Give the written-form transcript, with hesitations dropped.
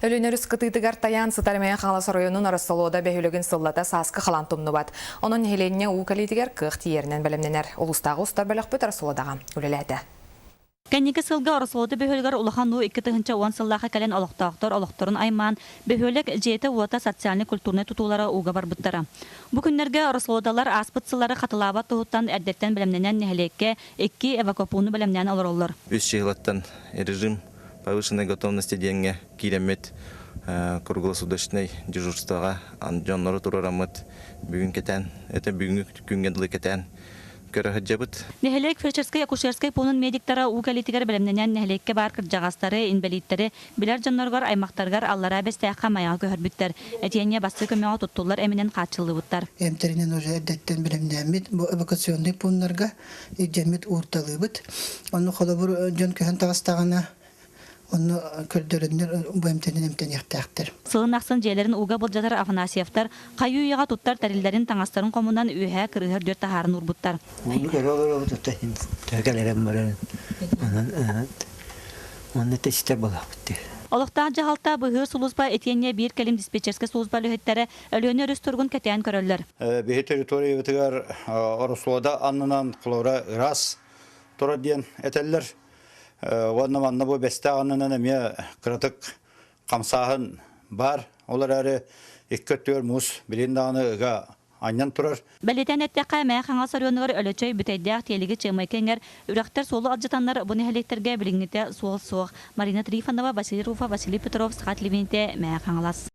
Өлөнөрүс кытыытыгар таян Сытармая Халас районун арасылоода бәһүлөгін сыллата саскы халан тумнубат. Онун хеленне укалитигер кых тиернен белемненер. Улустагы устар бөлөкпөт арасылоодага үлеләте. Кәнеге сылга арасылоды бөхөлгөр улахан нуу 2-нчы 10 сыллаха кален олохторун айман бөхөлек жеті уота социальный культурный тутулары уга барбыттара. Бу күннерге арасылоодалар аспыт сыллары хатылабат тухуттан эрдеттен белемненен нехелекке 2 эвакопуну белемнен олороллар. Үс чыгылаттан режим повышенной готовности деньги киремет круглосуточный дежурствоға анжоннору турарамыт бүгүн кетен это бүгүнкү күнгө дылы кетен көрөһөжөбүт. Нехелек фельдшерской акушерской пунун медиктара угалитигер белемненен нехелекке бар кыржагастары инвалидтери билер жанноргор аймактаргар аллара бестеяка маяга көһөрбүттер. Этиенне басты көмөгө туттулар эминен качылыбыттар. Эмтеринен уже эрдеттен белемнемит бу эвакуационный пунктарга жемит урталыбыт. Аны холобур жон көһөн тагыстагана onu kördörünler bu emten yaktağıdır. Sığın aksan jelerin uga boljatar Afanasiyevtar, kayu yağa tuttar tarillerin tangastarın komundan ühe kırıhır 4 taharın urbuttar. Bunu görüyorlar tutayım. Tökelerim var. Onu teste bulaktı. Олохтаан жаһалта быһыр сулуспа этиенне бир келим диспетчерске сулуспа лөһөттөрө өлөнө рүс тургун кетен көрөллөр. Бе территория вытыгар Орослода аннынан клора раз тораден этеллер. Ванна бу бестағанынан әме кратык қамсағын бар. Олар әрі 2-4 мұз білендағыны аннан тұрар. Бәлетен әттәққа мәйхаңа сарионығыр өлөчөй бүтәйдәқ телеге чемайкеңер, үрәқтер солы аджатанлар бұны әлектерге біліңнете суыл соқ. Марина Трифанова, Василий Руфа, Василий Петров, Сқат Левенте, мәйхаңалас.